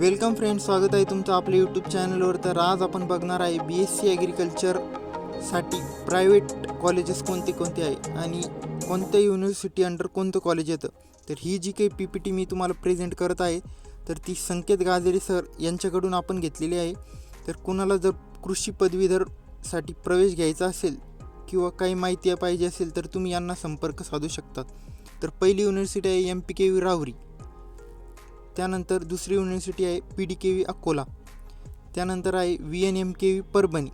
Welcome friends, स्वागत आहे तुमचं आपल्या यूट्यूब चॅनलवर. तर आज आपण बघणार आहे BSc ॲग्रिकल्चरसाठी प्रायव्हेट कॉलेजेस कोणते कोणते आहे आणि कोणत्या युनिव्हर्सिटी अंडर कोणतं कॉलेज येतं. तर ही जी काही PPT मी तुम्हाला प्रेझेंट करत आहे तर ती संकेत गाजरे सर यांच्याकडून आपण घेतलेली आहे. तर कुणाला जर कृषी पदवीधरसाठी प्रवेश घ्यायचा असेल किंवा काही माहिती पाहिजे असेल तर तुम्ही यांना संपर्क साधू शकतात. तर पहिली युनिव्हर्सिटी आहे MPKV राहुरी. त्यानंतर दुसरी युनिव्हर्सिटी आहे PDKV अकोला. त्यानंतर आहे VNMKV परभणी.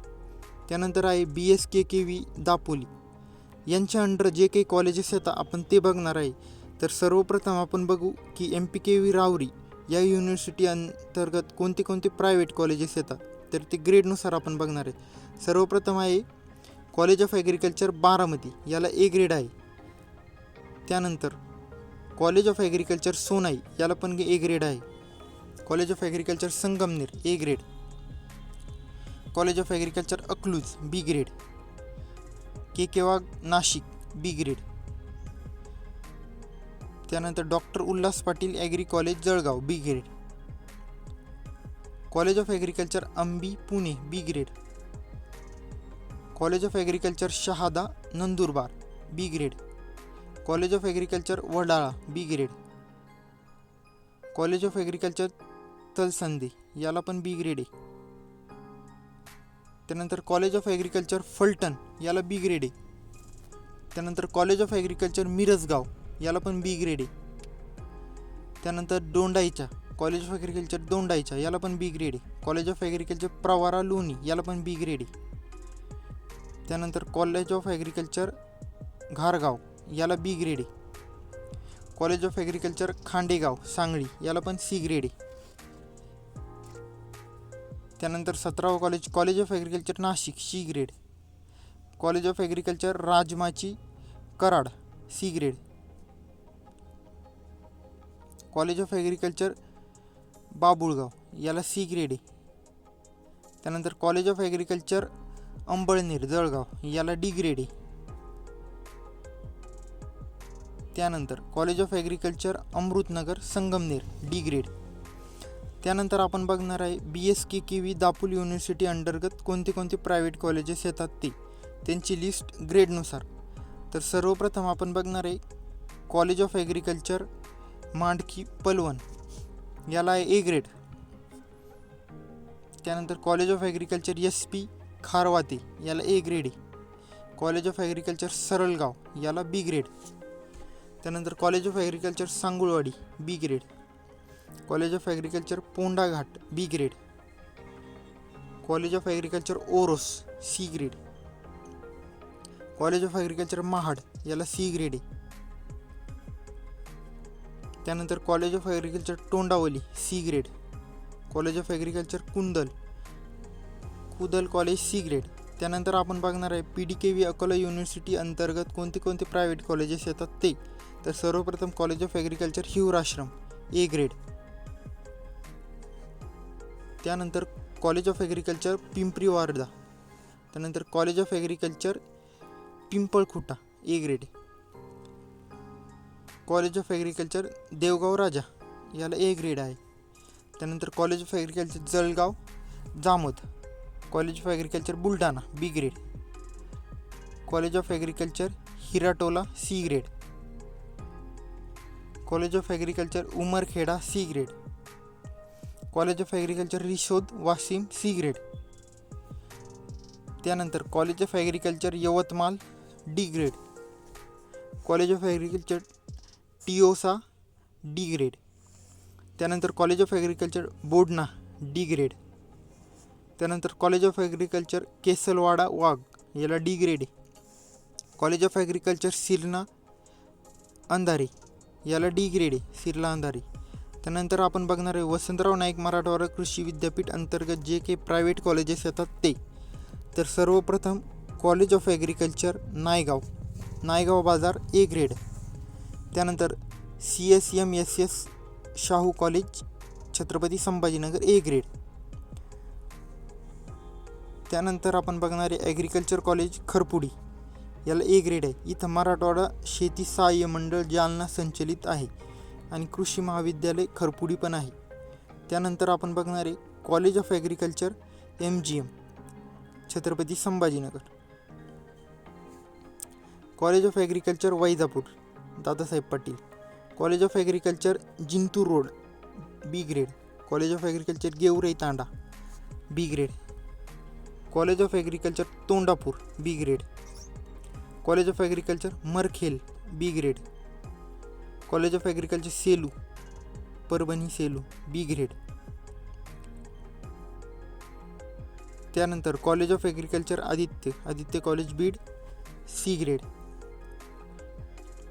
त्यानंतर आहे BSKKV दापोली. यांच्या अंडर जे काही कॉलेजेस येतात आपण ते बघणार आहे. तर सर्वप्रथम आपण बघू की MPKV राहुरी या युनिव्हर्सिटी अंतर्गत कोणते कोणते प्रायव्हेट कॉलेजेस येतात. तर ते ग्रेडनुसार आपण बघणार आहे. सर्वप्रथम आहे कॉलेज ऑफ ॲग्रिकल्चर बारामती, याला A ग्रेड आहे. त्यानंतर कॉलेज ऑफ ॲग्रिकल्चर सोनाई, याला पण A ग्रेड आहे. College of agriculture Sangamner A grade. College of agriculture Akluj B grade. KK Wagh Nashik B grade. त्यानंतर doctor Ulhas Patil agri college Jalgaon B grade. College of agriculture Ambi Pune B grade. College of agriculture Shahada Nandurbar B grade. College of agriculture Wadala B grade. College of agriculture Talsande, याला पण B grade आहे. त्यानंतर college of agriculture Phaltan, याला B grade आहे. त्यानंतर college of agriculture Mirajgaon, याला पण B grade आहे. त्यानंतर Dondaicha college of agriculture Dondaicha, याला पण B ग्रेड आहे. कॉलेज ऑफ ॲग्रिकल्चर प्रवारा लोणी, याला पण B ग्रेड आहे. त्यानंतर कॉलेज ऑफ ॲग्रिकल्चर घारगाव, याला B ग्रेड आहे. College of agriculture Khandegaon Sangli, याला पण C ग्रेड आहे. त्यानंतर 17वा college of agriculture Nashik C grade. College of agriculture Rajmachi Karad C grade. College of agriculture Babulgaon, याला C ग्रेड आहे. त्यानंतर college of agriculture Amalner Jalgaon, याला D ग्रेड आहे. त्यानंतर college of agriculture Amritnagar Sangamner D grade. त्यानंतर आपण बघणार आहे BSKKV दापोली युनिव्हर्सिटी अंतर्गत कोणते कोणते प्रायव्हेट कॉलेजेस येतात ते, त्यांची लिस्ट ग्रेडनुसार. तर सर्वप्रथम आपण बघणार आहे college of agriculture Mandki Palvan, याला आहे A ग्रेड. त्यानंतर college of agriculture SP Kharwate, याला A ग्रेड आहे. कॉलेज ऑफ ॲग्रिकल्चर सरळगाव, याला B ग्रेड. त्यानंतर college of agriculture Sangulwadi B grade. College of agriculture Pondaghat B grade. College of agriculture Oros C grade. College of agriculture Mahad, याला C grade आहे. त्यानंतर college of agriculture Tondavali C grade. College of agriculture Kudal college C grade. त्यानंतर आपण बघणार आहे PDKV Akola university अंतर्गत कोणते कोणते प्रायव्हेट कॉलेजेस येतात ते. तर सर्वप्रथम college of agriculture Hivrashram A grade. त्यानंतर college of agriculture Pimpri Wardha. त्यानंतर college of agriculture Pimpalkhuta A grade. College of agriculture Deogaon Raja, याला A ग्रेड आहे. त्यानंतर college of agriculture Jalgaon Jamod. College of agriculture Buldhana B grade. College of agriculture Hiratola C grade. College of agriculture Umarkheda C grade. College of agriculture Risod Washim C grade. त्यानंतर college of agriculture Yavatmal D grade. College of agriculture Tiosa D grade. त्यानंतर college of agriculture Bodna D grade. त्यानंतर college of agriculture Kesalwada Wagh, याला D grade आहे. College of agriculture Sirna Andhari, याला D grade आहे सिरला अंधारी. त्यानंतर आपण बघणार आहे वसंतराव नाईक मराठवाडा कृषी विद्यापीठ अंतर्गत जे काही प्रायव्हेट कॉलेजेस येतात ते. तर सर्वप्रथम कॉलेज ऑफ ॲग्रिकल्चर नायगाव बाजार A ग्रेड. त्यानंतर CSMSS Shahu college Chhatrapati Sambhajinagar A grade. त्यानंतर आपण बघणार आहे ॲग्रिकल्चर कॉलेज खरपुडी, याला A ग्रेड आहे. इथं मराठवाडा शेती सहाय्य मंडळ जालना संचलित आहे आणि कृषी महाविद्यालय खरपुडी पण आहे. त्यानंतर आपण बघणार आहे college of agriculture MGM Chhatrapati Sambhajinagar. College of agriculture Vaijapur Dadasaheb Patil. College of agriculture Jintur road B grade. College of agriculture Georai Tanda B grade. College of agriculture Tondapur B grade. College of agriculture Markhel B grade. College of agriculture Selu Parbhani Selu B grade. त्यानंतर college of agriculture Aditya college Beed C grade.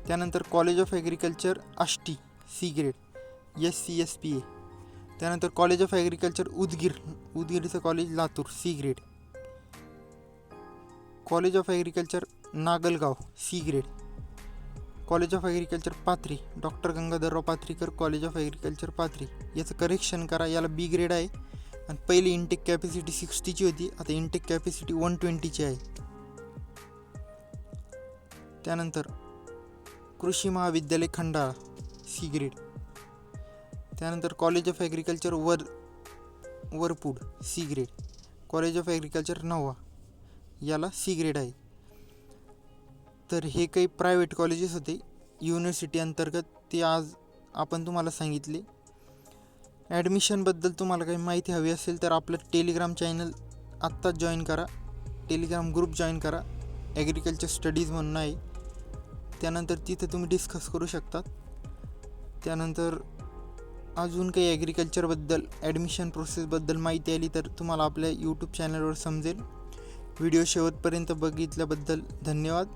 त्यानंतर college of agriculture Ashti C grade SCSPA. त्यानंतर college of agriculture उदगीरचं college Latur C grade. College of agriculture Nagalgaon C grade. College of agriculture Pathri doctor Gangadharrao Pathrikar college of agriculture Pathri. याचं correction करा, याला B grade आहे आणि पहिली intake capacity 60ची होती, आता इंटेक कॅपॅसिटी 120ची आहे. त्यानंतर कृषी महाविद्यालय खंडाळा C ग्रेड. त्यानंतर college of agriculture Varpud C grade. College of agriculture नवा याला C ग्रेड आहे. तर हे काही प्रायव्हेट कॉलेजेस होते युनिव्हर्सिटी अंतर्गत, ते आज आपण तुम्हाला सांगितले. ॲडमिशनबद्दल तुम्हाला काही माहिती हवी असेल तर आपलं टेलिग्राम चॅनल आत्ताच जॉईन करा, टेलिग्राम ग्रुप जॉईन करा, ॲग्रिकल्चर स्टडीज म्हणून आहे. त्यानंतर तिथं तुम्ही डिस्कस करू शकतात. त्यानंतर अजून काही ॲग्रिकल्चरबद्दल ॲडमिशन प्रोसेसबद्दल माहिती आली तर तुम्हाला आपल्या यूट्यूब चॅनलवर समजेल. व्हिडिओ शेवटपर्यंत बघितल्याबद्दल धन्यवाद.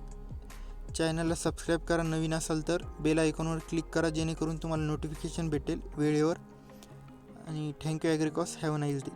चॅनलला सबस्क्राईब करा, नवीन असाल तर बेल आयकॉनवर क्लिक करा जेणेकरून तुम्हाला नोटिफिकेशन भेटेल वेळेवर. आणि thank you Agricos. Have a nice day.